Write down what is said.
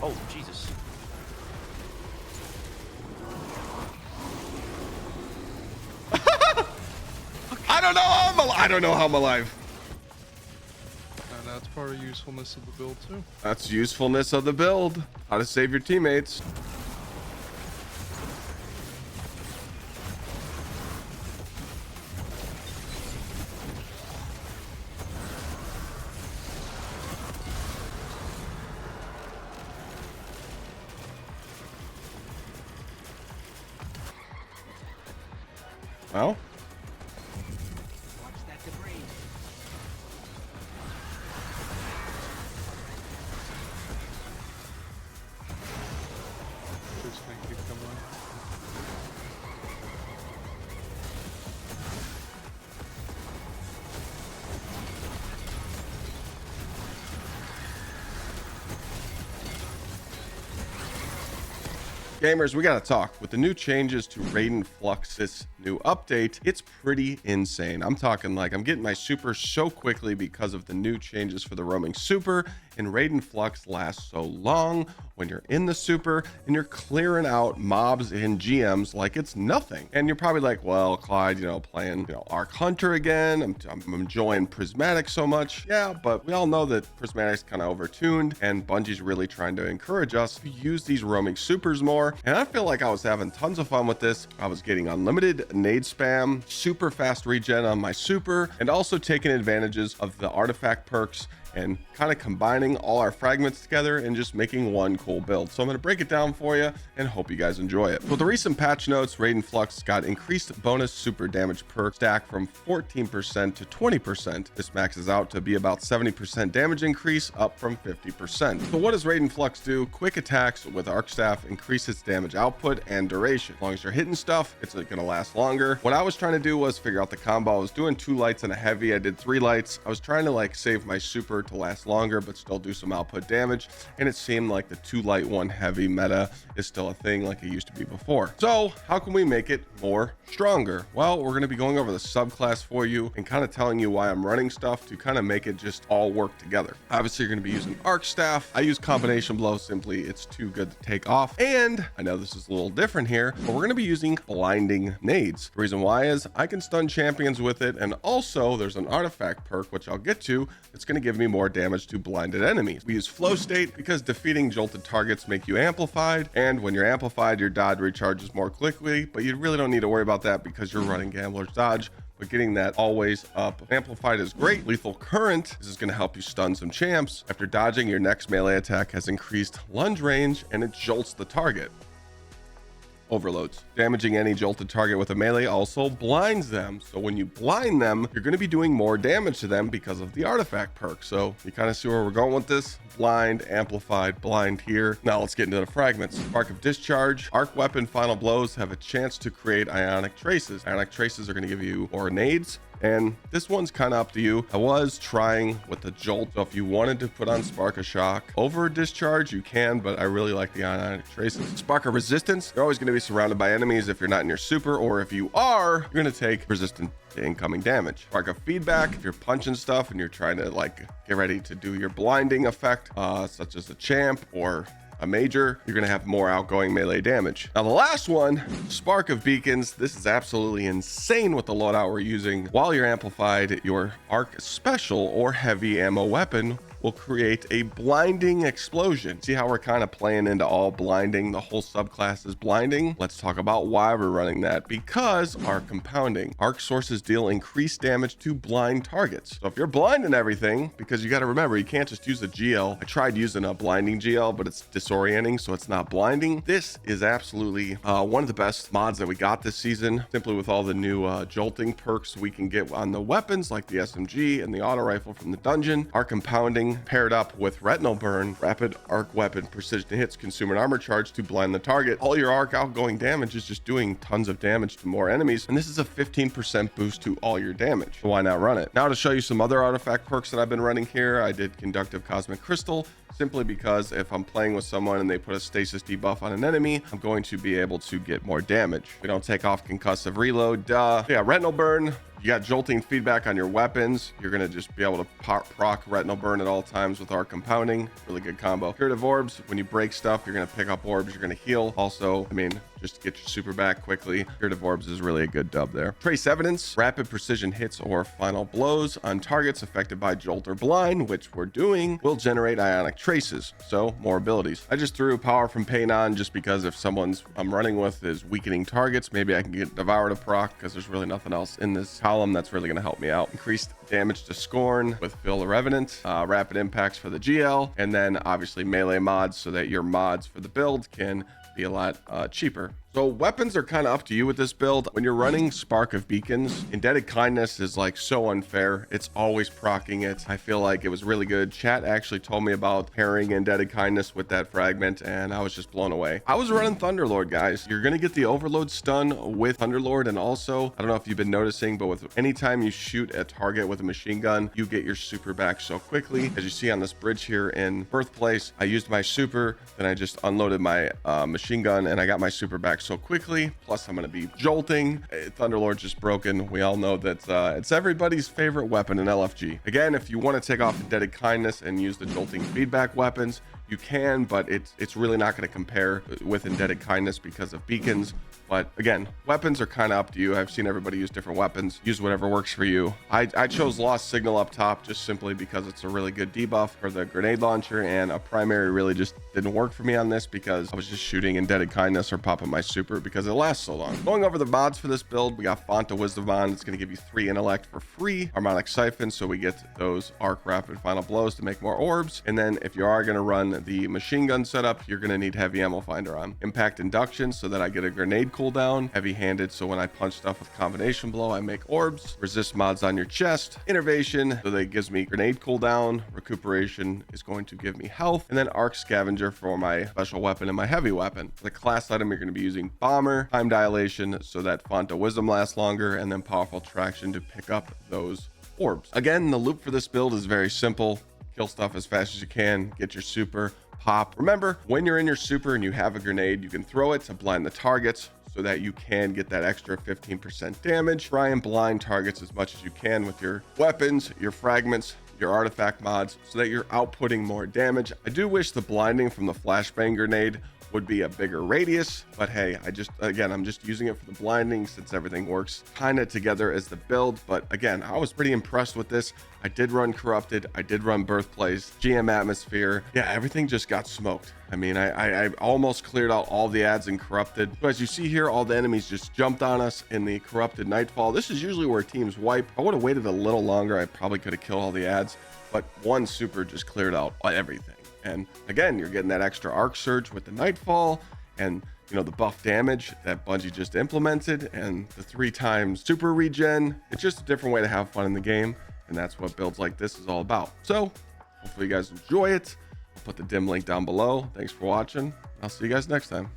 Oh, Jesus. I don't know how I'm alive. And that's part of usefulness of the build too. That's usefulness of the build. How to save your teammates. Well, Watch that debris. Just gonna keep coming. gamers, we gotta talk. With the new changes to Raiden Flux, this new update, it's pretty insane. I'm talking like I'm getting my super so quickly because of the new changes for the roaming super, and Raiden Flux lasts so long when you're in the super and you're clearing out mobs and GMs like it's nothing. And you're probably like, well, Clyde, you know, playing, you know, Arc Hunter again. I'm enjoying Prismatic so much. Yeah, but we all know that Prismatic's kind of overtuned, and Bungie's really trying to encourage us to use these roaming supers more. And I feel like I was having tons of fun with this. I was getting unlimited nade spam, super fast regen on my super, and also taking advantages of the artifact perks and kind of combining all our fragments together and just making one cool build. So I'm going to break it down for you and hope you guys enjoy it. With the recent patch notes, Raiden Flux got increased bonus super damage perk stack from 14% to 20%. This maxes out to be about 70% damage increase, up from 50%. So what does Raiden Flux do? Quick attacks with arc staff increase its damage output and duration. As long as you're hitting stuff, it's going to last longer. What I was trying to do was figure out the combo. I was doing 2 lights and a heavy. I did 3 lights. I was trying to like save my super to last longer but still do some output damage, and it seemed like the 2 light 1 heavy meta is still a thing like it used to be before. So how can we make it more stronger? Well, we're going to be going over the subclass for you and kind of telling you why I'm running stuff to kind of make it just all work together. Obviously, you're going to be using arc staff. I use combination blow, simply it's too good to take off. And I know this is a little different here, but we're going to be using blinding nades. The reason why is I can stun champions with it, and also there's an artifact perk, which I'll get to, that's going to give me more damage to blinded enemies. We use flow state because defeating jolted targets make you amplified, and when you're amplified, your dodge recharges more quickly, but you really don't need to worry about that because you're running Gambler's Dodge. But getting that always up amplified is great. Lethal Current, this is going to help you stun some champs. After dodging, your next melee attack has increased lunge range and it jolts the target. Overloads. Damaging any jolted target with a melee also blinds them. So when you blind them, you're going to be doing more damage to them because of the artifact perk. So you kind of see where we're going with this. Blind, amplified, blind here. Now let's get into the fragments. Spark of Discharge. Arc weapon final blows have a chance to create ionic traces. Ionic traces are going to give you more nades, and this one's kind of up to you. I was trying with the jolt, so if you wanted to put on Spark of Shock over Discharge, you can, but I really like the ionic traces. Spark of Resistance. You're always going to be surrounded by enemies if you're not in your super, or if you are, you're going to take resistant to incoming damage. Spark of Feedback. If you're punching stuff and you're trying to like get ready to do your blinding effect, such as a champ or a major, you're going to have more outgoing melee damage. Now the last one, Spark of Beacons. This is absolutely insane with the loadout we're using. While you're amplified, your arc special or heavy ammo weapon will create a blinding explosion. See how we're kind of playing into all blinding? The whole subclass is blinding. Let's talk about why we're running that. Because our compounding. Arc sources deal increased damage to blind targets. So if you're blinding everything, because you got to remember, you can't just use a GL. I tried using a blinding GL, but it's disorienting, so it's not blinding. This is absolutely one of the best mods that we got this season, simply with all the new jolting perks we can get on the weapons like the SMG and the auto rifle from the dungeon. Our compounding paired up with retinal burn, rapid arc weapon, precision hits, consume an armor charge to blind the target. All your arc outgoing damage is just doing tons of damage to more enemies, and this is a 15% boost to all your damage. So why not run it? Now to show you some other artifact perks that I've been running here, I did Conductive Cosmic Crystal, simply because if I'm playing with someone and they put a stasis debuff on an enemy, I'm going to be able to get more damage. We don't take off concussive reload, yeah, retinal burn. You got jolting feedback on your weapons. You're going to just be able to proc retinal burn at all times with our compounding. Really good combo. Curative orbs. When you break stuff, you're going to pick up orbs. You're going to heal. Also, I mean, just to get your super back quickly. Curative orbs is really a good dub there. Trace evidence. Rapid precision hits or final blows on targets affected by jolt or blind, which we're doing, will generate ionic traces. So more abilities. I just threw power from pain on just because if someone's I'm running with is weakening targets, maybe I can get devour to proc because there's really nothing else in this column that's really going to help me out. Increased damage to scorn with fill the revenant, rapid impacts for the GL, and then obviously melee mods so that your mods for the build can be a lot cheaper. So weapons are kind of up to you with this build. When you're running Spark of Beacons, Indebted Kindness is like so unfair. It's always proccing it. I feel like it was really good. Chat actually told me about pairing Indebted Kindness with that fragment, and I was just blown away. I was running Thunderlord, guys. You're gonna get the overload stun with Thunderlord, and also, I don't know if you've been noticing, but with anytime you shoot a target with a machine gun, you get your super back so quickly. As you see on this bridge here in Birthplace, I used my super, then I just unloaded my machine gun, and I got my super back so quickly. Plus I'm going to be jolting. Thunderlord's just broken. We all know that it's everybody's favorite weapon in LFG. Again, if you want to take off Indebted Kindness and use the jolting feedback weapons, you can, but it's really not going to compare with Indebted Kindness because of beacons. But again, weapons are kind of up to you. I've seen everybody use different weapons. Use whatever works for you. I chose Lost Signal up top just simply because it's a really good debuff for the grenade launcher, and a primary really just didn't work for me on this because I was just shooting Indebted Kindness or popping my super because it lasts so long. Going over the mods for this build, we got Font of Wisdom on. It's going to give you 3 intellect for free. Harmonic Siphon, so we get those arc rapid final blows to make more orbs. And then if you are going to run the machine gun setup, you're going to need heavy ammo finder on. Impact induction, so that I get a grenade cooldown. Heavy-handed, so when I punch stuff with combination blow, I make orbs. Resist mods on your chest. Innervation, so that it gives me grenade cooldown. Recuperation is going to give me health. And then Arc Scavenger for my special weapon and my heavy weapon. For the class item, you're going to be using Bomber. Time Dilation, so that Font of Wisdom lasts longer. And then Powerful Traction to pick up those orbs. Again, the loop for this build is very simple. Kill stuff as fast as you can. Get your super. Pop. Remember, when you're in your super and you have a grenade, you can throw it to blind the targets so that you can get that extra 15% damage. Try and blind targets as much as you can with your weapons, your fragments, your artifact mods, so that you're outputting more damage. I do wish the blinding from the flashbang grenade would be a bigger radius, but hey, I'm just using it for the blinding since everything works kind of together as the build. But again, I was pretty impressed with this. I did run Corrupted, I did run Birthplace, GM Atmosphere. Yeah, everything just got smoked. I mean, I almost cleared out all the ads in Corrupted. So as you see here, all the enemies just jumped on us in the Corrupted Nightfall. This is usually where teams wipe. I would have waited a little longer. I probably could have killed all the ads, but one super just cleared out everything. And again, you're getting that extra arc surge with the Nightfall, and you know, the buff damage that Bungie just implemented, and the 3 times super regen. It's just a different way to have fun in the game, and that's what builds like this is all about. So hopefully you guys enjoy it. I'll put the dim link down below. Thanks for watching. I'll see you guys next time.